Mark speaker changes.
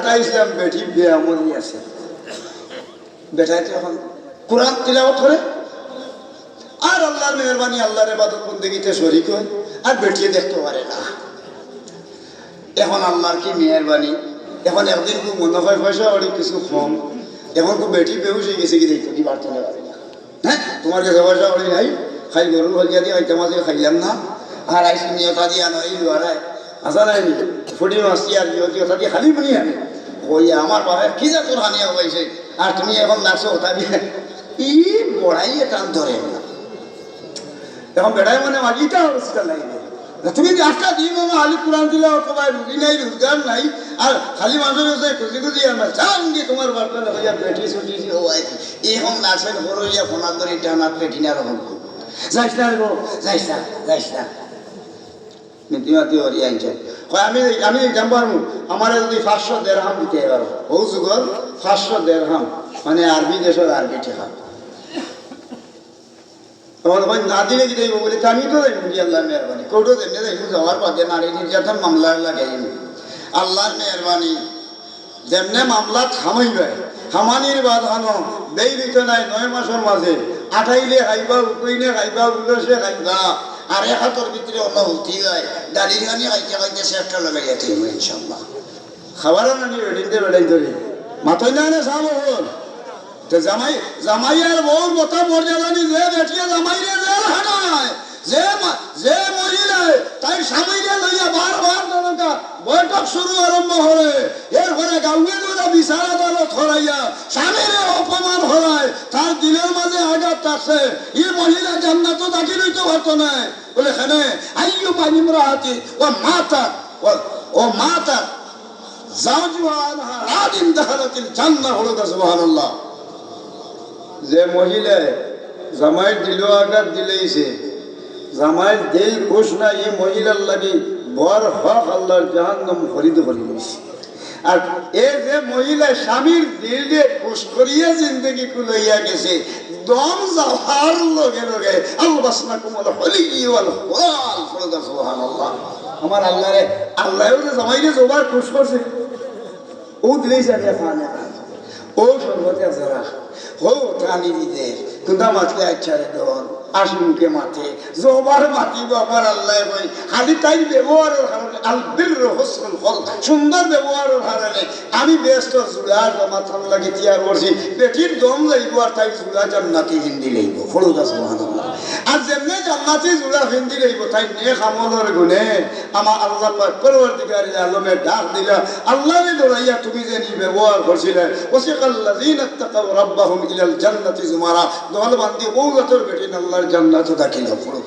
Speaker 1: বেটাটা ইসলাম বেটি বেয়ামলি আছে বেটাইতে এখন কোরআন তিলাওয়াত করে আর আল্লাহর মেহরবানি আল্লাহর ইবাদত বন্দেগীতে শরীক হয় আর বেটিয়ে দেখতে পারে না এখন আল্লাহর কি মেহরবানি এখন একদিন খুব মনে হয় পয়সা অনেক কিছু কম এখন খুব বেটি বেহুশ হয়ে গেছে কি দেখতে কি বাড়তে পারে না হ্যাঁ তোমার কাছে পয়সা অনেক নাই খাই গরুর হলিয়া দিয়ে হয়তো মাঝে খাইলাম না আর আইসি নিয়তা দিয়ে আনো এই লোয়ারায় আসা নাই ফুটি মাসি আর কথা দিয়ে খালি মনি আনে ওই আমার বাবা কি যা তোর হানিয়া হয়েছে আর তুমি এখন নাচো ওটা দিয়ে ই বড়াইয়ে টান ধরে না এখন বেড়াই মানে ইটা অবস্থা লাগবে তুমি আটটা দিন খালি কোরআন দিলে সবাই রুগী নাই রোজগার নাই আর খালি মানুষের কাছে খুঁজি খুঁজি আমরা যাঙ্গি তোমার বার্তা হইয়া বেটি ছুটি হওয়াই এখন নাচেন বড় হইয়া ফোনার ধরে টানা পেটিনার হল যাইস না গো যাইস না যাইস না নীতিমাতি হরি আনছে আমি জান পারবো আমার যদি 500 দেড়হাম দিতে পারো ও যুগল 500 দেড়হাম মানে আরবি দেশের আরবি ঠেকা তোমার ভাই না দিলে কি দেবো বলে আমি তো দেবো আল্লাহর মেহরবানি কোটো দেবো দেখবো যাওয়ার পথে নারী নির্যাতন মামলা লাগাই আল্লাহর মেহরবানি যেমনে মামলা থামাইবে থামানির বাধানো দেই দিতে নাই 9 মাসের মাঝে আঠাইলে খাইবা উঠইলে খাইবা উল্লসে খাইবা আর এক হাতের ভিতরে অন্য উঠি যায় দাঁড়িয়ে গানি খাইতে খাইতে শেষটা লাগাইয়া থাকব ইনশাল্লাহ খাবারও নানি বেটিনতে বেড়াই ধরি মাথায় না সাম হল তো জামাই জামাই আর বউর মতো মর্যাদা নি যে বেটিয়ে জামাই রে জেল হানায় যে মহিলায় তাই স্বামীকে লইয়া বারবার জনতা বৈঠক শুরু আরম্ভ হলে এরপরে গাউয়ে ধরে বিচার আদালত হরাইয়া স্বামীরে অপমান হরায় তার দিলের মাঝে আঘাত থাকছে এই মহিলা জান্নাত দাখিল হইতে পারতো না বলে এখানে আইয়ু বানিমরাতি ও মাতা জাওজুহা আনহা রাদিন দাখালাতিল জান্নাহ হলো সুবহানাল্লাহ যে মহিলা জামাই দিল আঘাত দিলেইছে জামাই দিল খুশ না এই মহিলার লাগি বর হক আল্লাহর জাহান্নাম খরিদ করে দিয়েছে আর এই যে মহিলা স্বামীর দিল দিয়ে খুশ করিয়া জিন্দগি কুলাইয়া গেছে দম যাওয়ার লগে লগে আল্লাহ কুমল হলি ওয়াল ওয়াল ফরদা সুবহানাল্লাহ আমার আল্লাহরে আল্লাহও যে জামাইরে জবার খুশ করছে ও দিলেই সারিয়া খানে ও সর্বতে যারা হো টানি দিতে কুন্দা মাছলে আচ্ছারে দন আশিমুখে মাথে জবার মাতিব আমার আল্লাহ ভাই খালি তাই ব্যবহারের কারণে আলবির হোসনুল ফল সুন্দর ব্যবহারের কারণে আমি ব্যস্ত জুড়ার মাথার লাগে তিয়ার করছি বেটির দম যাইব আর তাই জুড়া জান্নাতি হিন্দি লইব ফলুদা সুবহানাল্লাহ আর যেমনি জান্নাতি জুড়া হিন্দি লইব তাই নেক আমলের গুণে আমার আল্লাহ পাক পরওয়ারদিগার আলমে ডাক দিলা আল্লাহরে দৌড়াইয়া তুমি যে নি ব্যবহার করছিলে ওয়াসিকাল্লাযিনা তাকাউ রাব্বাহুম ইলাল জান্নাতি জুমারা দল বান্দি ও যতর বেটিন আল্লাহর জান্নাতে দাখিল হলো